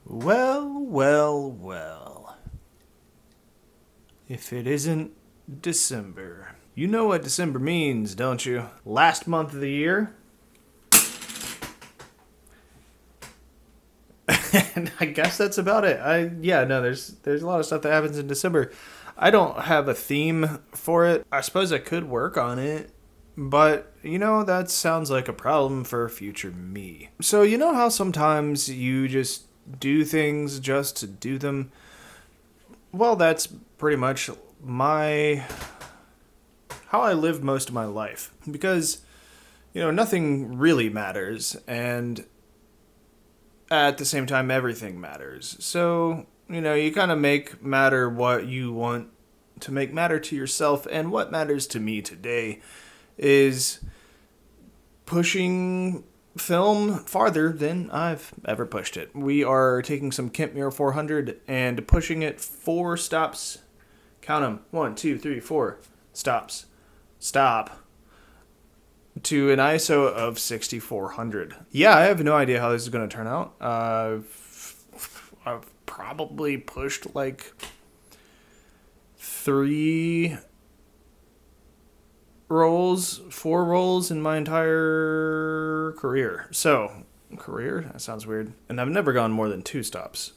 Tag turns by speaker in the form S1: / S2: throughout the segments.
S1: Well. If it isn't December. You know what December means, don't you? Last month of the year. And I guess that's about it. There's a lot of stuff that happens in December. I don't have a theme for it. I suppose I could work on it. But, that sounds like a problem for future me. So, you know how sometimes you just do things just to do them? Well, that's pretty much how I live most of my life. Because, nothing really matters. And at the same time, everything matters. So, you kind of make matter what you want to make matter to yourself. And what matters to me today is pushing film farther than I've ever pushed it. We are taking some Kentmere 400 and pushing it 4 stops. Count them. 1, 2, 3, 4 stops. Stop. To an ISO of 6400. Yeah, I have no idea how this is going to turn out. I've probably pushed like 4 rolls in my entire career. Career? That sounds weird. And I've never gone more than 2 stops.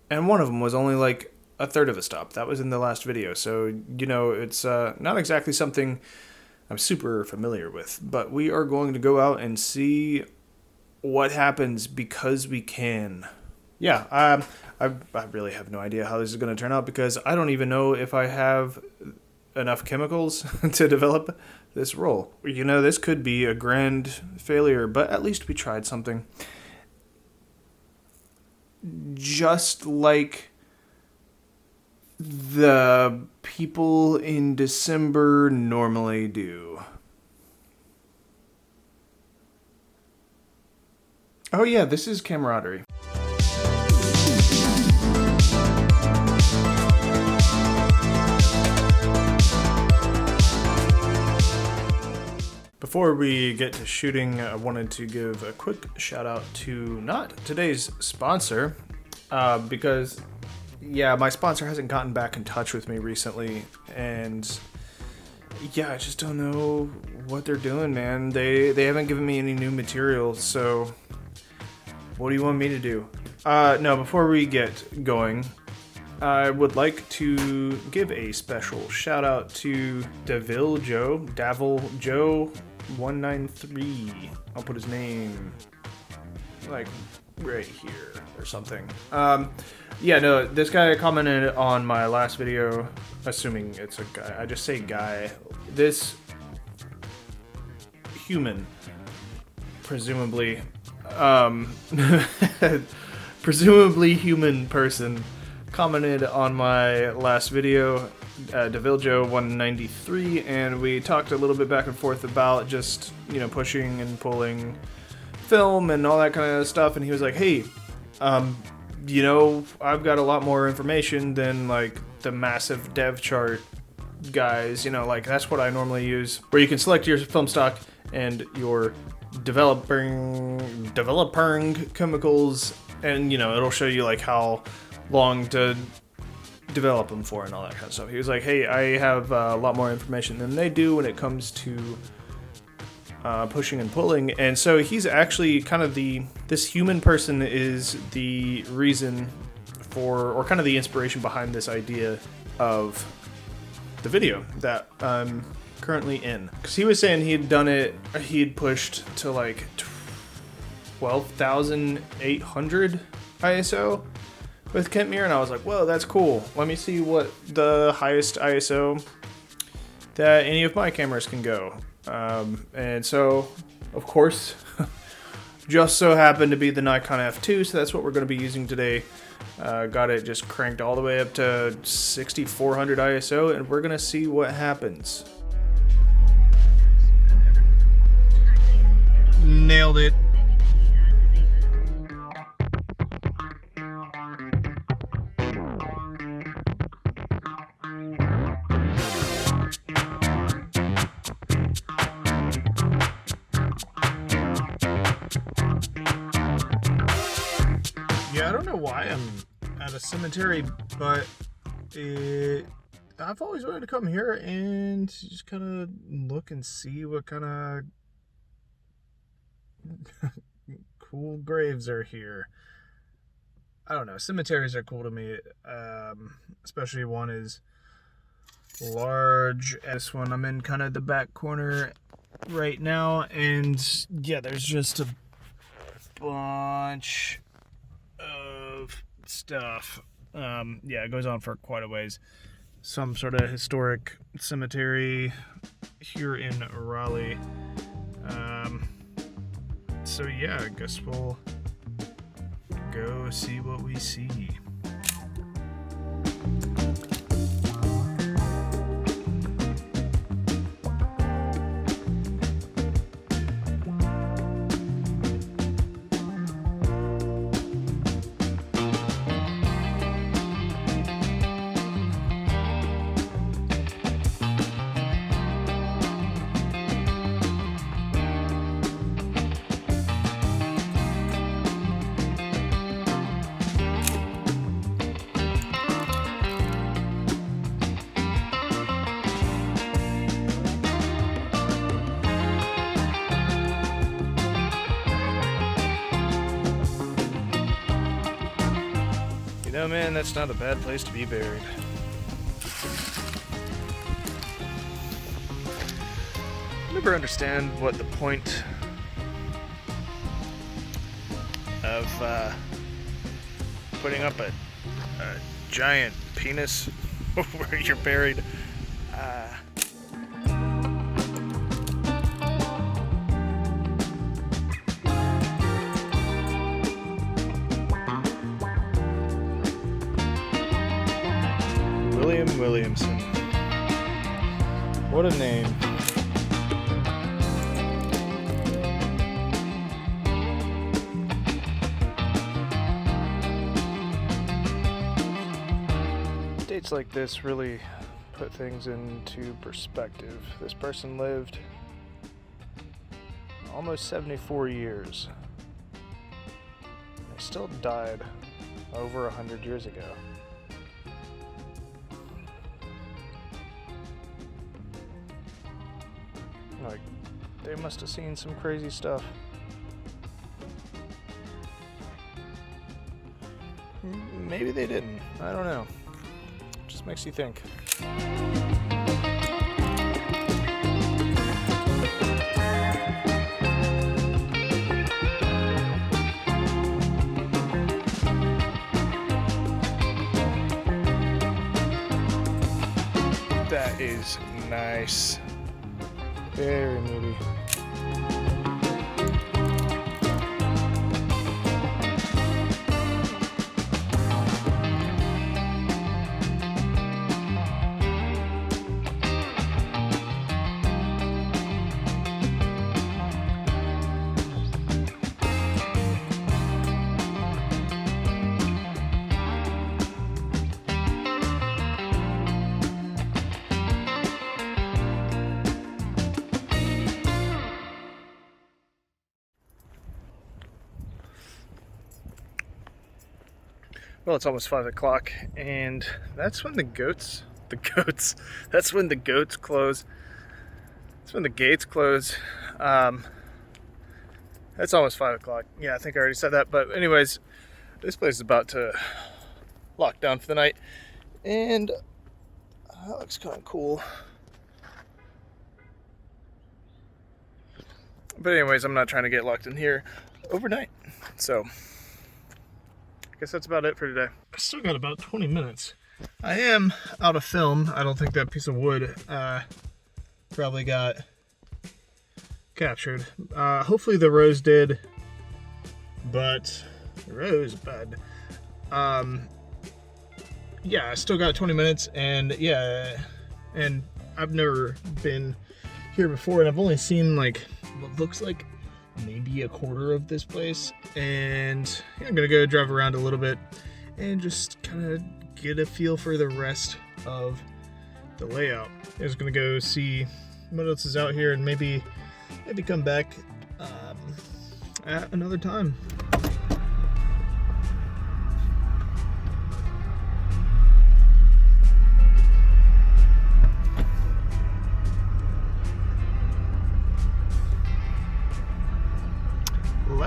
S1: And one of them was only like a third of a stop. That was in the last video. So, it's not exactly something I'm super familiar with. But we are going to go out and see what happens because we can. Yeah, I really have no idea how this is going to turn out because I don't even know if I have enough chemicals to develop this roll. This could be a grand failure, but at least we tried something. Just like the people in December normally do. Oh yeah, this is camaraderie. Before we get to shooting, I wanted to give a quick shout out to not today's sponsor, because my sponsor hasn't gotten back in touch with me recently, and I just don't know what they're doing, man. They haven't given me any new material, so what do you want me to do? Before we get going, I would like to give a special shout out to Davil Joe 193. I'll put his name like right here or something. This guy commented on my last video, assuming it's a guy. I just say guy. This human, presumably human person, commented on my last video, Deviljo 193, and we talked a little bit back and forth about just, pushing and pulling film and all that kind of stuff, and he was like, hey, I've got a lot more information than, like, the massive dev chart guys, that's what I normally use, where you can select your film stock and your developing chemicals, and, it'll show you, like, how long to develop them for and all that kind of stuff. He was like, hey, I have a lot more information than they do when it comes to pushing and pulling. And so he's actually kind of this human person is the reason for, or kind of the inspiration behind this idea of the video that I'm currently in. Because he was saying he'd pushed to like 12,800 ISO with Kentmere, and I was like, whoa, that's cool. Let me see what the highest ISO that any of my cameras can go. And so, of course, just so happened to be the Nikon F2, so that's what we're going to be using today. Got it just cranked all the way up to 6400 ISO, and we're going to see what happens.
S2: Nailed it.
S1: don't know why I'm at a cemetery, but I've always wanted to come here and just kind of look and see what kind of cool graves are here. I don't know. Cemeteries are cool to me, especially one is large. This one, I'm in kind of the back corner right now, and yeah, there's just a bunch of stuff. Yeah, it goes on for quite a ways. Some sort of historic cemetery here in Raleigh. So yeah, I guess we'll go see what we see. No, man, that's not a bad place to be buried. I never understand what the point of putting up a giant penis where you're buried. Williamson. What a name. Dates like this really put things into perspective. This person lived almost 74 years. They still died over 100 years ago. Like, they must have seen some crazy stuff. Maybe they didn't. I don't know. Just makes you think. That is nice. Very moody. Well, it's almost 5 o'clock, and that's when that's when the goats close. That's when the gates close. That's almost 5 o'clock. Yeah, I think I already said that. But anyways, this place is about to lock down for the night, and that looks kind of cool. But anyways, I'm not trying to get locked in here overnight, so I guess that's about it for today. I still got about 20 minutes. I am out of film. I don't think that piece of wood probably got captured. Hopefully the rose did, but rosebud. Yeah, I still got 20 minutes, and yeah, and I've never been here before, and I've only seen like what looks like maybe a quarter of this place, and yeah, I'm gonna go drive around a little bit and just kind of get a feel for the rest of the layout. I'm just gonna go see what else is out here, and maybe come back at another time.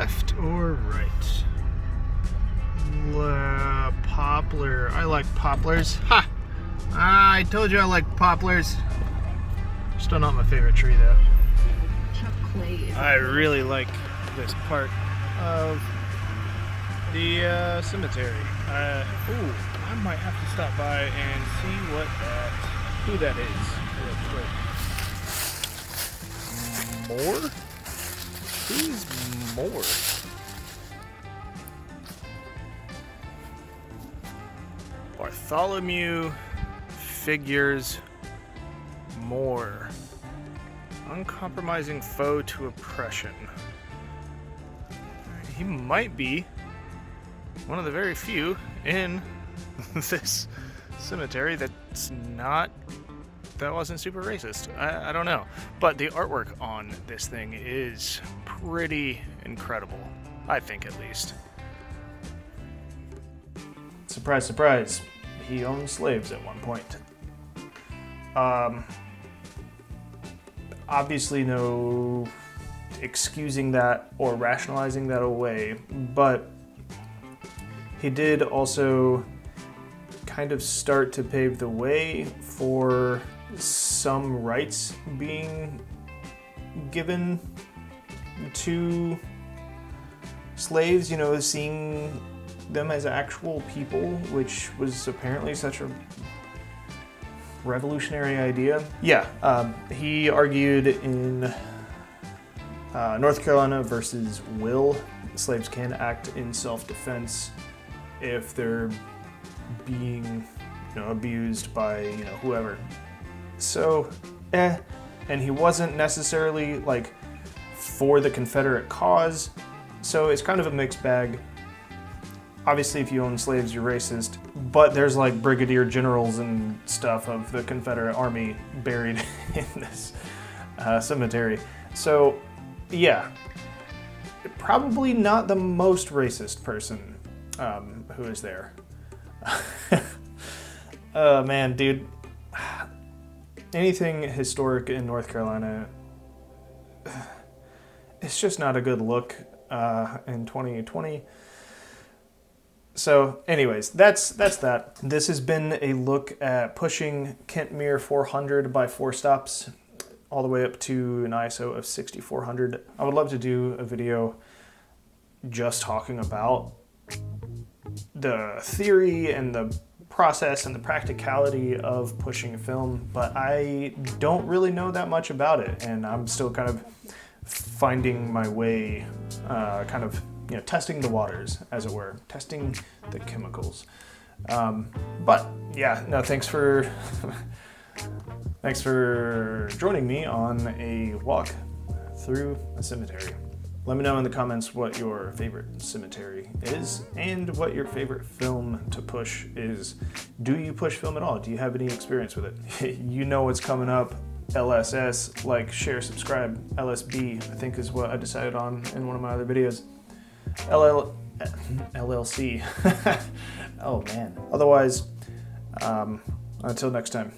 S1: left or right? Poplar. I like poplars. Ha! I told you I like poplars. Still not my favorite tree though.
S2: Chuck Clay.
S1: I really like this part of the cemetery. Ooh, I might have to stop by and see who that is real quick. Moore? Who's Moore? Bartholomew Figures Moore. Uncompromising foe to oppression. He might be one of the very few in this cemetery that wasn't super racist. I don't know. But the artwork on this thing is pretty incredible. I think, at least. Surprise, surprise. He owned slaves at one point. Obviously no excusing that or rationalizing that away, but he did also kind of start to pave the way for some rights being given to slaves, seeing them as actual people, which was apparently such a revolutionary idea. Yeah, he argued in North Carolina versus Will, slaves can act in self-defense if they're being, abused by, whoever. So, and he wasn't necessarily like for the Confederate cause, so it's kind of a mixed bag. Obviously, if you own slaves, you're racist, but there's like brigadier generals and stuff of the Confederate Army buried in this cemetery. So, yeah, probably not the most racist person who is there. Oh man, dude. Anything historic in North Carolina, it's just not a good look in 2020. So anyways, that's that. This has been a look at pushing Kentmere 400 by 4 stops all the way up to an ISO of 6400. I would love to do a video just talking about the theory and the process and the practicality of pushing film, but I don't really know that much about it, and I'm still kind of finding my way, testing the waters, as it were, testing the chemicals. But yeah, no, thanks for joining me on a walk through a cemetery. Let me know in the comments what your favorite cemetery is and what your favorite film to push is. Do you push film at all? Do you have any experience with it? You know what's coming up. LSS, like, share, subscribe. LSB, I think, is what I decided on in one of my other videos. LLC. Oh man. Otherwise, until next time,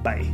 S1: bye.